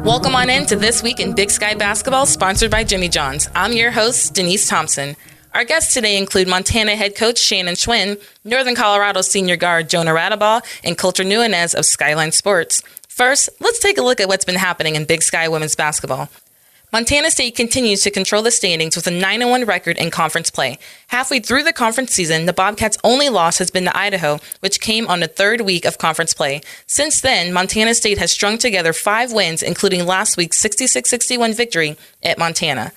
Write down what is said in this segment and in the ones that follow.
Welcome on in to This Week in Big Sky Basketball, sponsored by Jimmy John's. I'm your host, Denise Thompson. Our guests today include Montana head coach Shannon Schweyen, Northern Colorado senior guard Jonah Radebaugh, and Colter Nuanez of Skyline Sports. First, let's take a look at what's been happening in Big Sky women's basketball. Montana State continues to control the standings with a 9-1 record in conference play. Halfway through the conference season, the Bobcats' only loss has been to Idaho, which came on the third week of conference play. Since then, Montana State has strung together 5 wins, including last week's 66-61 victory at Montana.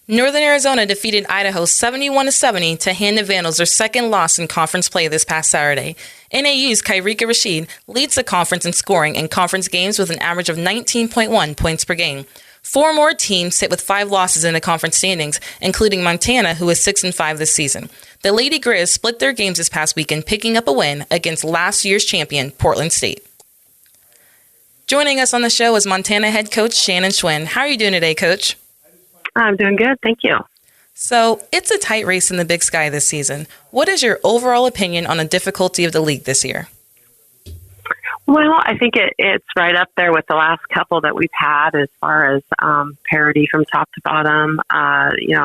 Northern Arizona defeated Idaho 71-70 to hand the Vandals their second loss in conference play this past Saturday. NAU's Kyrika Rashid leads the conference in scoring in conference games with an average of 19.1 points per game. 4 more teams sit with 5 losses in the conference standings, including Montana, who is 6-5 this season. The Lady Grizz split their games this past weekend, picking up a win against last year's champion, Portland State. Joining us on the show is Montana head coach Shannon Schweyen. How are you doing today, Coach? I'm doing good, thank you. So, it's a tight race in the Big Sky this season. What is your overall opinion on the difficulty of the league this year? Well, I think it's right up there with the last couple that we've had as far as parity from top to bottom.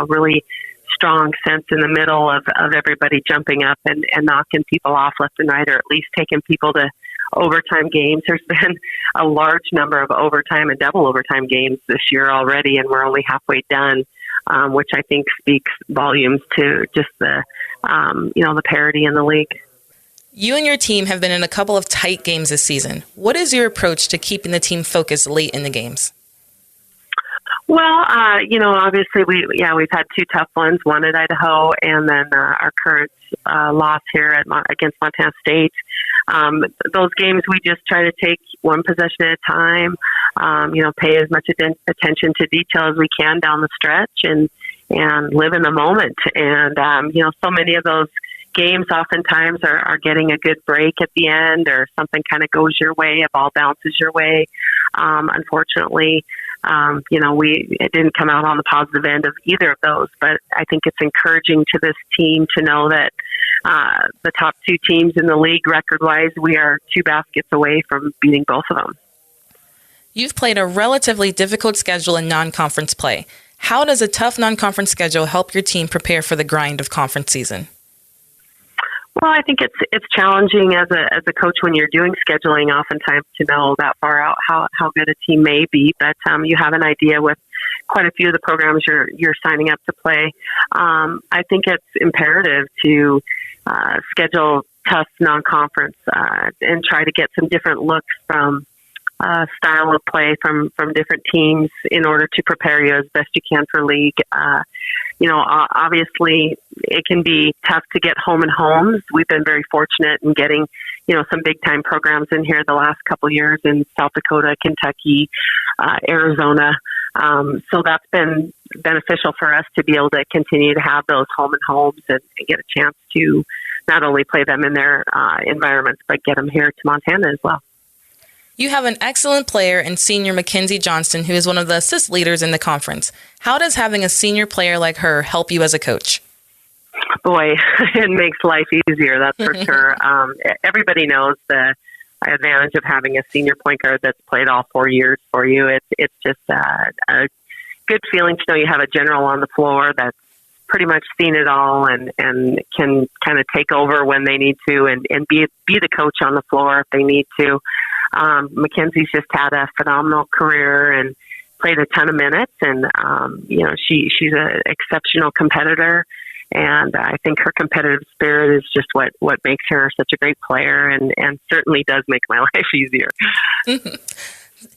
Really strong sense in the middle of everybody jumping up and knocking people off left and right, or at least taking people to overtime games. There's been a large number of overtime and double overtime games this year already, and we're only halfway done, which I think speaks volumes to just the parity in the league. You and your team have been in a couple of tight games this season. What is your approach to keeping the team focused late in the games? Well, obviously we've had 2 tough ones, one at Idaho and then our current loss here against Montana State. Those games we just try to take one possession at a time, pay as much attention to detail as we can down the stretch and live in the moment. And, so many of those games oftentimes are getting a good break at the end, or something kind of goes your way, a ball bounces your way. Unfortunately, it didn't come out on the positive end of either of those, but I think it's encouraging to this team to know that the top 2 teams in the league record-wise, we are 2 baskets away from beating both of them. You've played a relatively difficult schedule in non-conference play. How does a tough non-conference schedule help your team prepare for the grind of conference season? Well, I think it's challenging as a coach when you're doing scheduling, oftentimes to know that far out how good a team may be. But you have an idea with quite a few of the programs you're signing up to play. I think it's imperative to schedule tough non-conference and try to get some different looks from style of play from different teams in order to prepare you as best you can for league. Obviously it can be tough to get home and homes. We've been very fortunate in getting, some big time programs in here the last couple of years in South Dakota, Kentucky, Arizona. So that's been beneficial for us to be able to continue to have those home and homes and get a chance to not only play them in their environments, but get them here to Montana as well. You have an excellent player in senior Mackenzie Johnston, who is one of the assist leaders in the conference. How does having a senior player like her help you as a coach? Boy, it makes life easier, that's for sure. Everybody knows the advantage of having a senior point guard that's played all 4 years for you. It's just a good feeling to know you have a general on the floor that's pretty much seen it all and can kind of take over when they need to and be the coach on the floor if they need to. Mackenzie's just had a phenomenal career and played a ton of minutes, and she's an exceptional competitor, and I think her competitive spirit is just what makes her such a great player and certainly does make my life easier.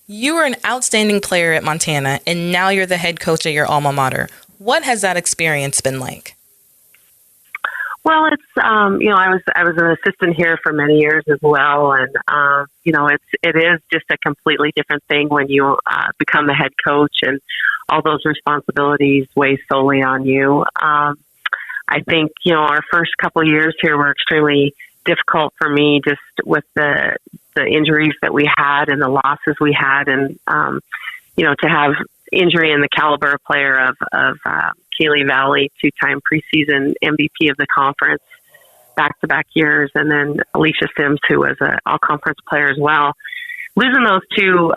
You were an outstanding player at Montana, and now you're the head coach at your alma mater. What has that experience been like? Well, it's I was an assistant here for many years as well, and it is just a completely different thing when you become the head coach and all those responsibilities weigh solely on you. I think our first couple of years here were extremely difficult for me, just with the injuries that we had and the losses we had, and to have injury in the caliber player of Kaylee Valley, 2-time preseason MVP of the conference, back-to-back years, and then Alicia Sims, who was an all-conference player as well. losing those two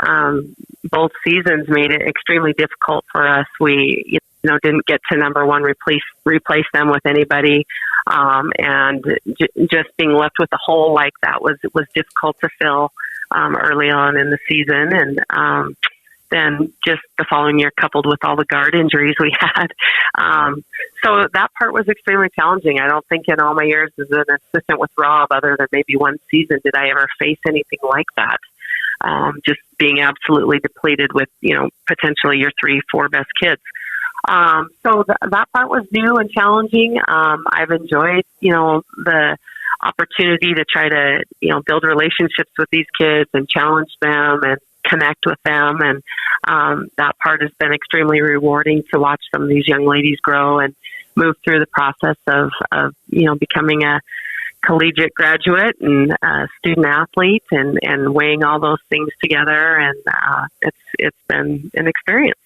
both seasons made it extremely difficult for us. We didn't get to number one replace them with anybody, and just being left with a hole like that was difficult to fill early on in the season. And then just the following year, coupled with all the guard injuries we had, so that part was extremely challenging. I don't think in all my years as an assistant with Rob, other than maybe one season, did I ever face anything like that. Just being absolutely depleted with, potentially your 3-4 best kids. So that part was new and challenging. I've enjoyed, the opportunity to try to, build relationships with these kids and challenge them and connect with them. And that part has been extremely rewarding to watch some of these young ladies grow and move through the process of becoming a collegiate graduate and a student athlete and weighing all those things together. And it's been an experience.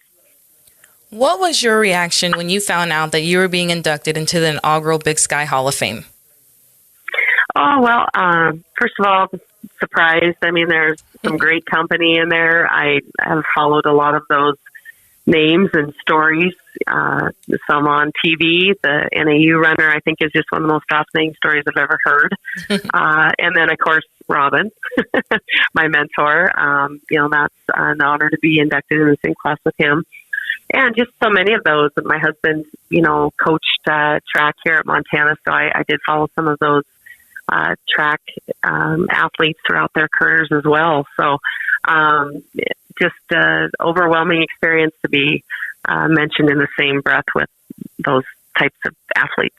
What was your reaction when you found out that you were being inducted into the inaugural Big Sky Hall of Fame? Oh, well, first of all, surprised. I mean, there's some great company in there. I have followed a lot of those names and stories, some on TV. The NAU runner, I think, is just one of the most fascinating stories I've ever heard. And then, of course, Robin, my mentor. That's an honor to be inducted in the same class with him. And just so many of those. My husband, coached track here at Montana, so I did follow some of those track athletes throughout their careers as well. So just an overwhelming experience to be mentioned in the same breath with those types of athletes.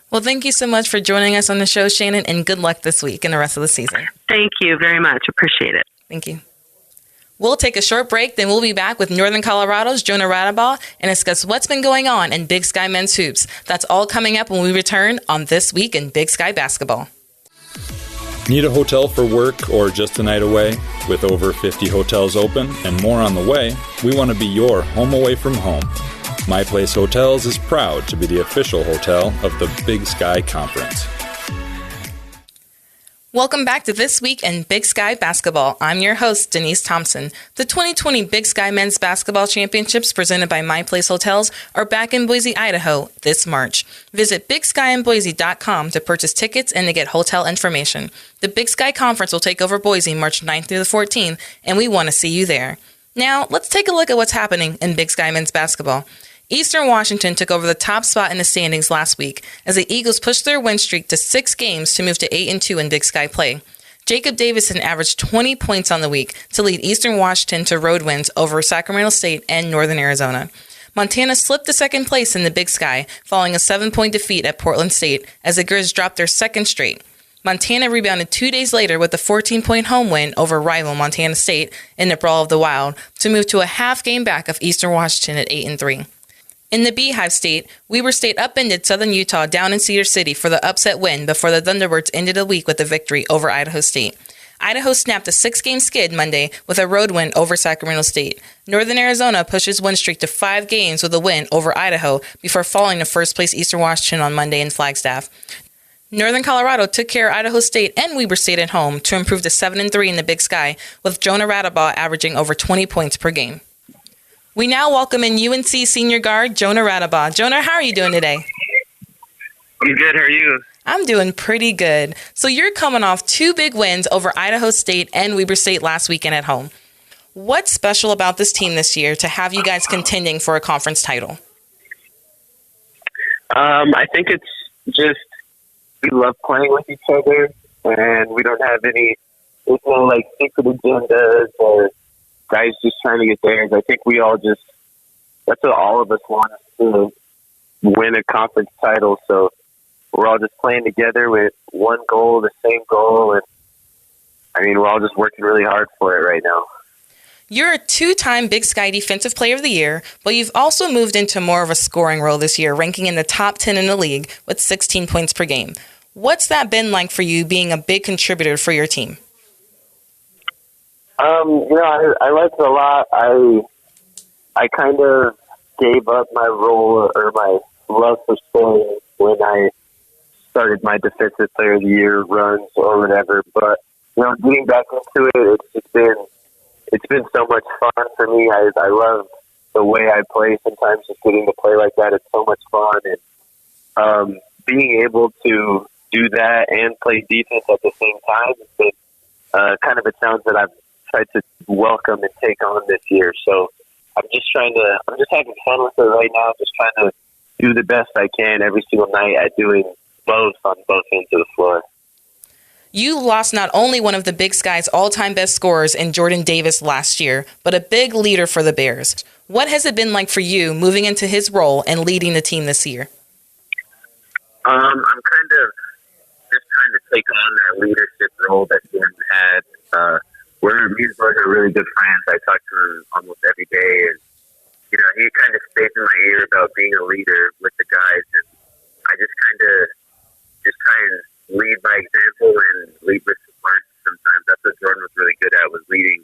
Well, thank you so much for joining us on the show, Shannon, and good luck this week and the rest of the season. Thank you very much. Appreciate it. Thank you. We'll take a short break, then we'll be back with Northern Colorado's Jonah Radebaugh and discuss what's been going on in Big Sky men's hoops. That's all coming up when we return on This Week in Big Sky Basketball. Need a hotel for work or just a night away? With over 50 hotels open and more on the way, we want to be your home away from home. My Place Hotels is proud to be the official hotel of the Big Sky Conference. Welcome back to This Week in Big Sky Basketball. I'm your host, Denise Thompson. The 2020 Big Sky Men's Basketball Championships presented by My Place Hotels are back in Boise, Idaho this March. Visit BigSkyInBoise.com to purchase tickets and to get hotel information. The Big Sky Conference will take over Boise March 9th through the 14th, and we want to see you there. Now, let's take a look at what's happening in Big Sky Men's Basketball. Eastern Washington took over the top spot in the standings last week as the Eagles pushed their win streak to 6 games to move to 8-2 in Big Sky play. Jacob Davison averaged 20 points on the week to lead Eastern Washington to road wins over Sacramento State and Northern Arizona. Montana slipped to second place in the Big Sky, following a 7-point defeat at Portland State as the Grizz dropped their second straight. Montana rebounded 2 days later with a 14-point home win over rival Montana State in the Brawl of the Wild to move to a half game back of Eastern Washington at 8-3. In the Beehive State, Weber State upended Southern Utah down in Cedar City for the upset win before the Thunderbirds ended the week with a victory over Idaho State. Idaho snapped a 6-game skid Monday with a road win over Sacramento State. Northern Arizona pushed its win streak to 5 games with a win over Idaho before falling to first-place Eastern Washington on Monday in Flagstaff. Northern Colorado took care of Idaho State and Weber State at home to improve to 7-3 in the Big Sky, with Jonah Radebaugh averaging over 20 points per game. We now welcome in UNC senior guard Jonah Radebaugh. Jonah, how are you doing today? I'm good. How are you? I'm doing pretty good. So you're coming off 2 big wins over Idaho State and Weber State last weekend at home. What's special about this team this year to have you guys contending for a conference title? I think it's just we love playing with each other, and we don't have any secret agendas or guys just trying to get theirs. I think we all just, that's what all of us want, to win a conference title. So we're all just playing together with one goal, the same goal. And we're all just working really hard for it right now. You're a 2-time Big Sky Defensive Player of the Year, but you've also moved into more of a scoring role this year, ranking in the top 10 in the league with 16 points per game. What's that been like for you being a big contributor for your team? I liked it a lot. I kind of gave up my role or my love for scoring when I started my Defensive Player of the Year runs or whatever. But getting back into it, it's been so much fun for me. I love the way I play. Sometimes just getting to play like that, it's so much fun. And being able to do that and play defense at the same time has been kind of a challenge that I've tried to welcome and take on this year. So I'm just having fun with it right now, just trying to do the best I can every single night at doing both on both ends of the floor. You lost not only one of the Big Sky's all-time best scorers in Jordan Davis last year, but a big leader for the Bears. What has it been like for you moving into his role and leading the team this year? I'm kind of just trying to take on that leadership role that Jordan had. Me and Jordan are really good friends. I talk to him almost every day, and he kind of stays in my ear about being a leader with the guys, and I just try and lead by example and lead with some words sometimes. That's what Jordan was really good at, was leading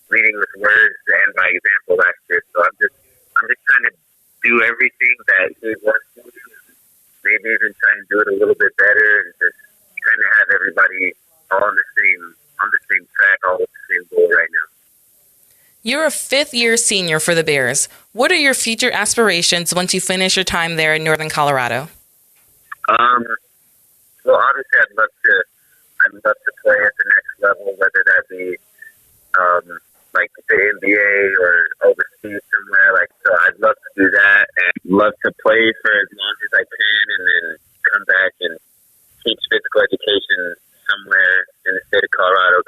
with words and by example last year. So I'm just trying to do everything that he wants to do, maybe even try and do it a little bit better, and just trying to have everybody all on the same track, all with the same goal right now. You're a fifth-year senior for the Bears. What are your future aspirations once you finish your time there in Northern Colorado? Well, obviously, I'd love to play at the next level, whether that be like the NBA or overseas somewhere. So I'd love to do that, and love to play for as long as I can, and then come back and teach physical education somewhere in the state of Colorado.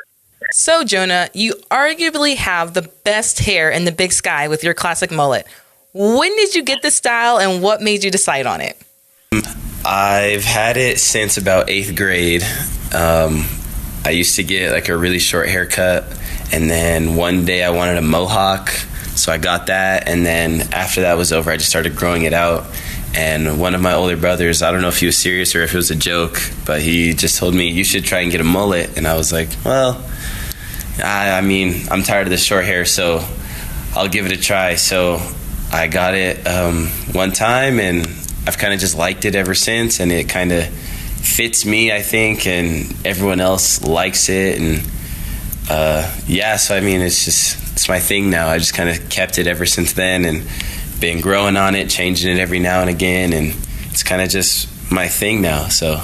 So, Jonah, you arguably have the best hair in the Big Sky with your classic mullet. When did you get this style, and what made you decide on it? I've had it since about 8th grade. I used to get like a really short haircut, and then one day I wanted a mohawk, so I got that, and then after that was over, I just started growing it out. And one of my older brothers, I don't know if he was serious or if it was a joke, but he just told me, you should try and get a mullet. And I was like, well, I mean, I'm tired of the short hair, so I'll give it a try. So I got it one time, and I've kind of just liked it ever since, and it kind of fits me, I think, and everyone else likes it. And so I mean, it's my thing now. I just kind of kept it ever since then, and been growing on it, changing it every now and again, and it's kind of just my thing now. So,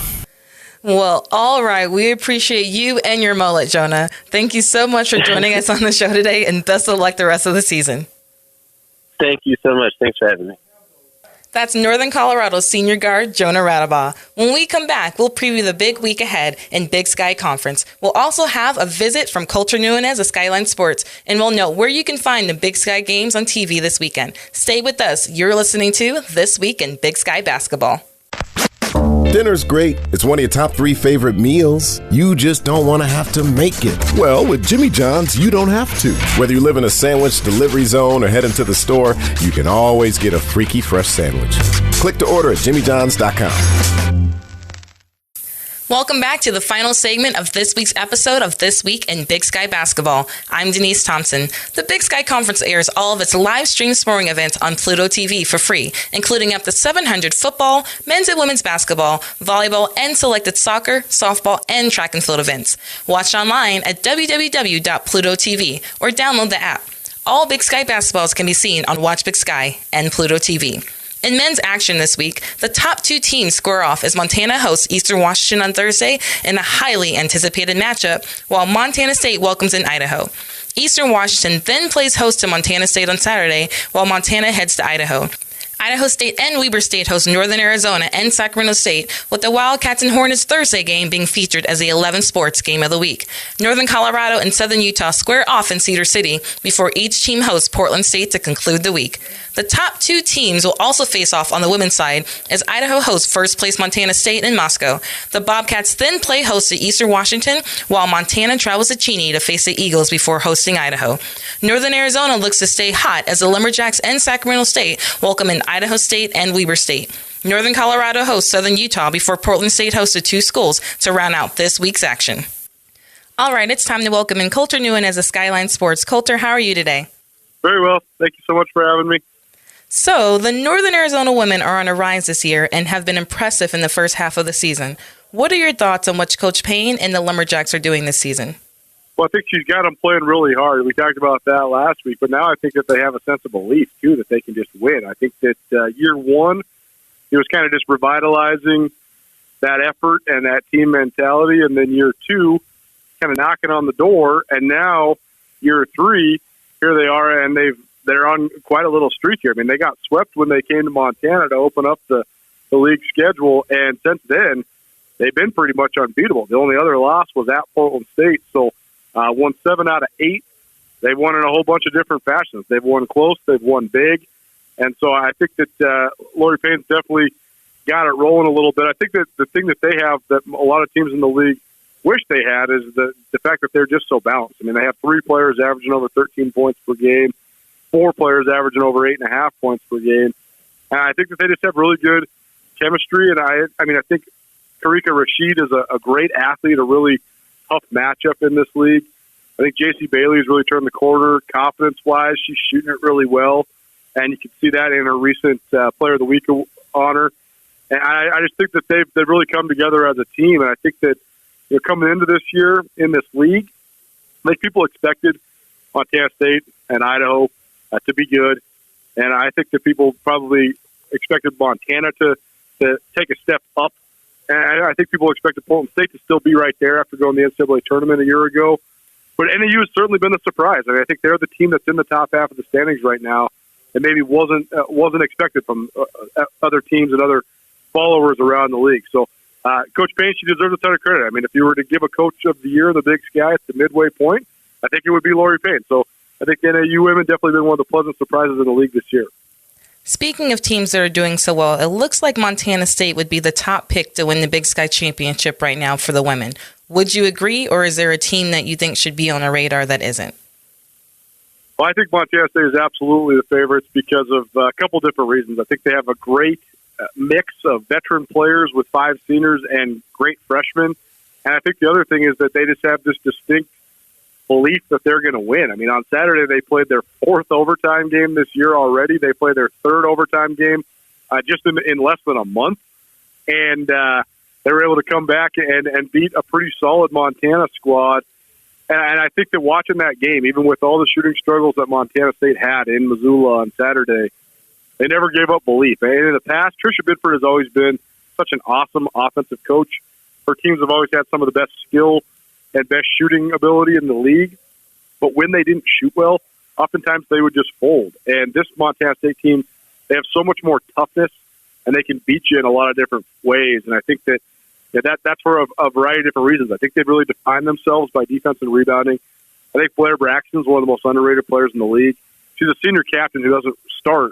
well, all right. We appreciate you and your mullet, Jonah. Thank you so much for joining us on the show today, and best of luck the rest of the season. Thank you so much. Thanks for having me. That's Northern Colorado's senior guard, Jonah Radebaugh. When we come back, we'll preview the big week ahead in Big Sky Conference. We'll also have a visit from Colter Nuanez of Skyline Sports, and we'll know where you can find the Big Sky games on TV this weekend. Stay with us. You're listening to This Week in Big Sky Basketball. Dinner's great. It's one of your top 3 favorite meals. You just don't want to have to make it. Well, with Jimmy John's, you don't have to. Whether you live in a sandwich delivery zone or head into the store, you can always get a freaky fresh sandwich. Click to order at jimmyjohns.com. Welcome back to the final segment of this week's episode of This Week in Big Sky Basketball. I'm Denise Thompson. The Big Sky Conference airs all of its live stream sporting events on Pluto TV for free, including up to 700 football, men's and women's basketball, volleyball, and selected soccer, softball, and track and field events. Watch online at www.plutotv or download the app. All Big Sky basketballs can be seen on Watch Big Sky and Pluto TV. In men's action this week, the top 2 teams square off as Montana hosts Eastern Washington on Thursday in a highly anticipated matchup, while Montana State welcomes in Idaho. Eastern Washington then plays host to Montana State on Saturday, while Montana heads to Idaho. Idaho State and Weber State host Northern Arizona and Sacramento State, with the Wildcats and Hornets Thursday game being featured as the 11 sports game of the week. Northern Colorado and Southern Utah square off in Cedar City before each team hosts Portland State to conclude the week. The top 2 teams will also face off on the women's side as Idaho hosts first-place Montana State in Moscow. The Bobcats then play host to Eastern Washington, while Montana travels to Cheney to face the Eagles before hosting Idaho. Northern Arizona looks to stay hot as the Lumberjacks and Sacramento State welcome in Idaho State and Weber State. Northern Colorado hosts Southern Utah before Portland State hosts the 2 schools to round out this week's action. All right, it's time to welcome in Colter Nuanez of Skyline Sports. Colter, how are you today? Very well. Thank you so much for having me. So, the Northern Arizona women are on a rise this year and have been impressive in the first half of the season. What are your thoughts on what Coach Payne and the Lumberjacks are doing this season? Well, I think she's got them playing really hard. We talked about that last week, but now I think that they have a sense of belief, too, that they can just win. I think that year one, it was kind of just revitalizing that effort and that team mentality, and then year two, kind of knocking on the door, and now year three, here they are, and they're on quite a little streak here. I mean, they got swept when they came to Montana to open up the league schedule, and since then, they've been pretty much unbeatable. The only other loss was at Portland State, so won 7 out of 8. They've won in a whole bunch of different fashions. They've won close, they've won big, and so I think that Lori Payne's definitely got it rolling a little bit. I think that the thing that they have that a lot of teams in the league wish they had is the fact that they're just so balanced. I mean, they have 3 players averaging over 13 points per game, 4 players averaging over 8.5 points per game. And I think that they just have really good chemistry. And I mean, I think Karika Rashid is a great athlete, a really tough matchup in this league. I think J.C. Bailey's really turned the corner confidence-wise. She's shooting it really well. And you can see that in her recent Player of the Week honor. And I just think that they've really come together as a team. And I think that coming into this year in this league, like people expected Montana State and Idaho to be good. And I think that people probably expected Montana to take a step up. And I think people expected Portland State to still be right there after going to the NCAA tournament a year ago. But NAU has certainly been a surprise. I mean, I think they're the team that's in the top half of the standings right now, and maybe wasn't expected from other teams and other followers around the league. So, Coach Payne, she deserves a ton of credit. I mean, if you were to give a Coach of the Year in the Big Sky at the midway point, I think it would be Lori Payne. So, I think NAU women definitely been one of the pleasant surprises in the league this year. Speaking of teams that are doing so well, it looks like Montana State would be the top pick to win the Big Sky Championship right now for the women. Would you agree, or is there a team that you think should be on a radar that isn't? Well, I think Montana State is absolutely the favorites because of a couple different reasons. I think they have a great mix of veteran players with 5 seniors and great freshmen. And I think the other thing is that they just have this distinct belief that they're going to win. I mean, on Saturday, they played their 4th overtime game this year already. They played their 3rd overtime game just in less than a month. And they were able to come back and beat a pretty solid Montana squad. And I think that watching that game, even with all the shooting struggles that Montana State had in Missoula on Saturday, they never gave up belief. And in the past, Tricia Bidford has always been such an awesome offensive coach. Her teams have always had some of the best skill and best shooting ability in the league. But when they didn't shoot well, oftentimes they would just fold. And this Montana State team, they have so much more toughness, and they can beat you in a lot of different ways. And I think that that's for a variety of different reasons. I think they've really defined themselves by defense and rebounding. I think Blair Braxton is one of the most underrated players in the league. She's a senior captain who doesn't start,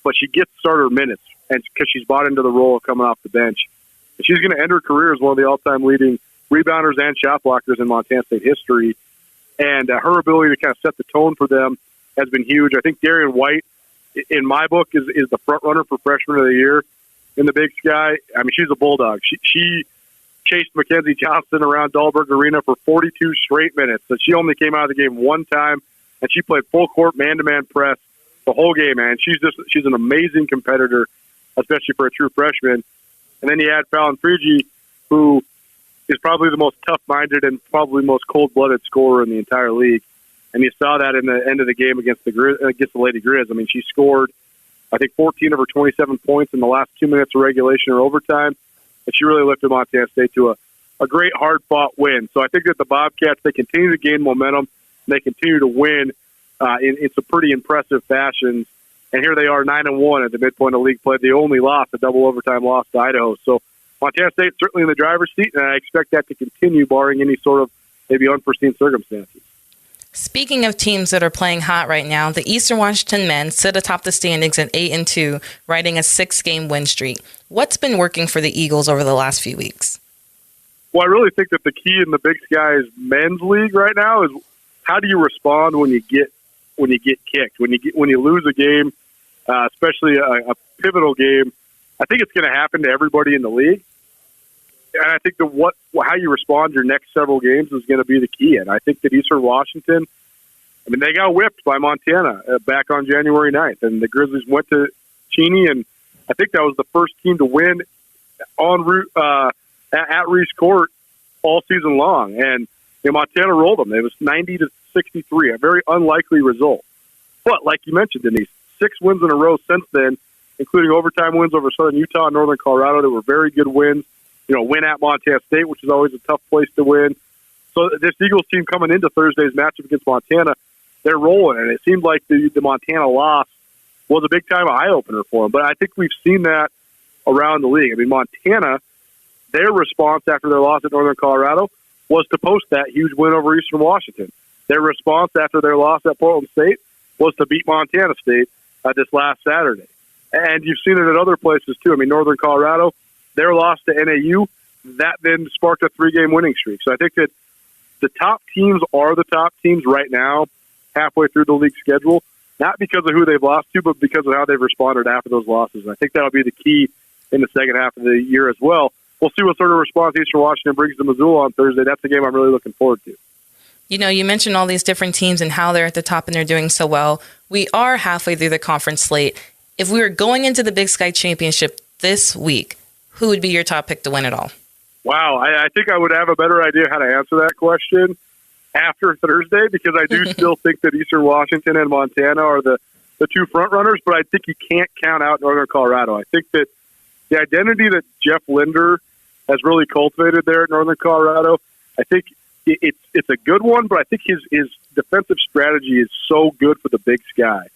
but she gets starter minutes and because she's bought into the role of coming off the bench. And she's going to end her career as one of the all-time leading rebounders and shot blockers in Montana State history. And her ability to kind of set the tone for them has been huge. I think Darian White, in my book, is the front runner for Freshman of the Year in the Big Sky. I mean, she's a bulldog. She chased Mackenzie Johnston around Dahlberg Arena for 42 straight minutes. So she only came out of the game one time, and she played full court man-to-man press the whole game, man. She's an amazing competitor, especially for a true freshman. And then you add Fallon Frigi, who is probably the most tough-minded and probably most cold-blooded scorer in the entire league. And you saw that in the end of the game against the Lady Grizz. I mean, she scored, I think, 14 of her 27 points in the last 2 minutes of regulation or overtime. And she really lifted Montana State to a great, hard-fought win. So I think that the Bobcats, they continue to gain momentum. And they continue to win in some pretty impressive fashions. And here they are, 9-1 at the midpoint of league play. The only loss, a double overtime loss to Idaho. So Montana State certainly in the driver's seat, and I expect that to continue barring any sort of maybe unforeseen circumstances. Speaking of teams that are playing hot right now, the Eastern Washington men sit atop the standings at 8-2, riding a 6-game win streak. What's been working for the Eagles over the last few weeks? Well, I really think that the key in the Big Sky's men's league right now is how do you respond when you get kicked, when you lose a game, especially a pivotal game. I think it's going to happen to everybody in the league. And I think how you respond your next several games is going to be the key. And I think that Eastern Washington, I mean, they got whipped by Montana back on January 9th. And the Grizzlies went to Cheney, and I think that was the first team to win en route at Reese Court all season long. And Montana rolled them. It was 90-63, a very unlikely result. But like you mentioned, Denise, 6 wins in a row since then, including overtime wins over Southern Utah and Northern Colorado. They were very good wins. Win at Montana State, which is always a tough place to win. So this Eagles team coming into Thursday's matchup against Montana, they're rolling, and it seemed like the Montana loss was a big-time eye-opener for them. But I think we've seen that around the league. I mean, Montana, their response after their loss at Northern Colorado was to post that huge win over Eastern Washington. Their response after their loss at Portland State was to beat Montana State this last Saturday. And you've seen it at other places, too. I mean, Northern Colorado, their loss to NAU, that then sparked a 3-game winning streak. So I think that the top teams are the top teams right now, halfway through the league schedule, not because of who they've lost to, but because of how they've responded after those losses. And I think that'll be the key in the second half of the year as well. We'll see what sort of response Eastern Washington brings to Missoula on Thursday. That's the game I'm really looking forward to. You mentioned all these different teams and how they're at the top and they're doing so well. We are halfway through the conference slate. If we were going into the Big Sky Championship this week, who would be your top pick to win it all? Wow, I think I would have a better idea how to answer that question after Thursday, because I do still think that Eastern Washington and Montana are the two front runners, but I think you can't count out Northern Colorado. I think that the identity that Jeff Linder has really cultivated there at Northern Colorado, I think it's a good one, but I think his defensive strategy is so good for the Big Sky.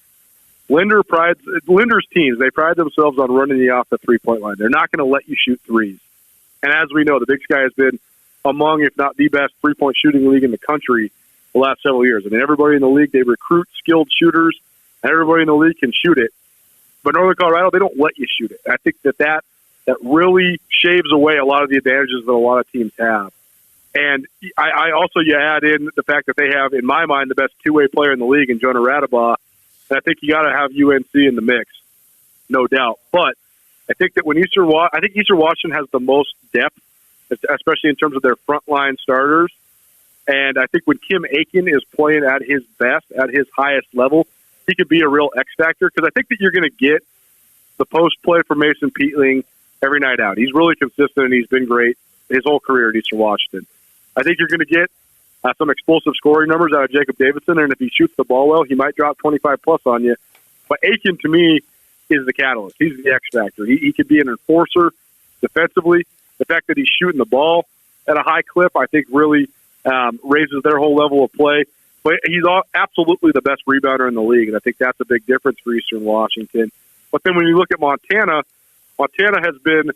Linder's teams, they pride themselves on running you off the three-point line. They're not going to let you shoot threes. And as we know, the Big Sky has been among, if not the best, three-point shooting league in the country the last several years. I mean, everybody in the league, they recruit skilled shooters, and everybody in the league can shoot it. But Northern Colorado, they don't let you shoot it. I think that really shaves away a lot of the advantages that a lot of teams have. And I also, you add in the fact that they have, in my mind, the best two-way player in the league in Jonah Radebaugh. And I think you got to have UNC in the mix, no doubt. But I think that Eastern Washington has the most depth, especially in terms of their frontline starters. And I think when Kim Aiken is playing at his best, at his highest level, he could be a real X factor, because I think that you're going to get the post play from Mason Peatling every night out. He's really consistent, and he's been great his whole career at Eastern Washington. I think you're going to get some explosive scoring numbers out of Jacob Davidson, and if he shoots the ball well, he might drop 25-plus on you. But Aiken, to me, is the catalyst. He's the X factor. He could be an enforcer defensively. The fact that he's shooting the ball at a high clip, I think, really raises their whole level of play. But he's absolutely the best rebounder in the league, and I think that's a big difference for Eastern Washington. But then when you look at Montana has been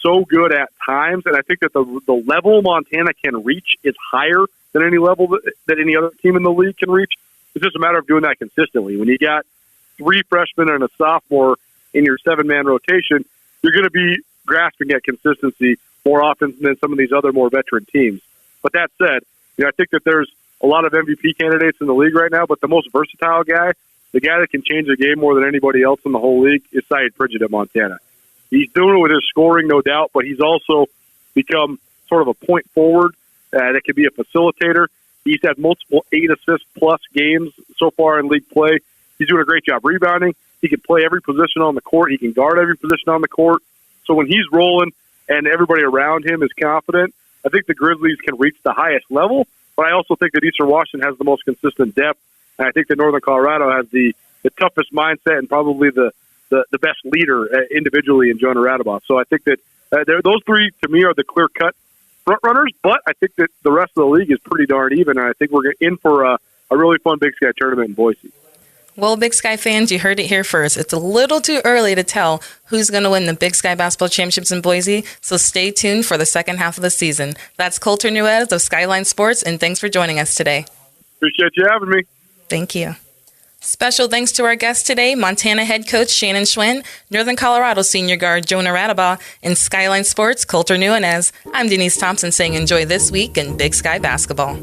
so good at times, and I think that the level Montana can reach is higher than any level that any other team in the league can reach. It's just a matter of doing that consistently. When you got 3 freshmen and a sophomore in your 7-man rotation, you're going to be grasping at consistency more often than some of these other more veteran teams. But that said, I think that there's a lot of MVP candidates in the league right now, but the most versatile guy, the guy that can change a game more than anybody else in the whole league, is Syed Pridgett at Montana. He's doing it with his scoring, no doubt, but he's also become sort of a point forward that can be a facilitator. He's had multiple 8-assist-plus games so far in league play. He's doing a great job rebounding. He can play every position on the court. He can guard every position on the court. So when he's rolling and everybody around him is confident, I think the Grizzlies can reach the highest level, but I also think that Eastern Washington has the most consistent depth, and I think that Northern Colorado has the toughest mindset and probably the best leader individually in Jonah Radebaugh. So I think that those three, to me, are the clear-cut front runners, but I think that the rest of the league is pretty darn even, and I think we're in for a really fun Big Sky tournament in Boise. Well, Big Sky fans, you heard it here first. It's a little too early to tell who's going to win the Big Sky Basketball Championships in Boise, so stay tuned for the second half of the season. That's Colter Nuanez of Skyline Sports, and thanks for joining us today. Appreciate you having me. Thank you. Special thanks to our guests today, Montana head coach Shannon Schweyen, Northern Colorado senior guard Jonah Radebaugh, and Skyline Sports' Colter Nuanez. I'm Denise Thompson saying enjoy this week in Big Sky Basketball.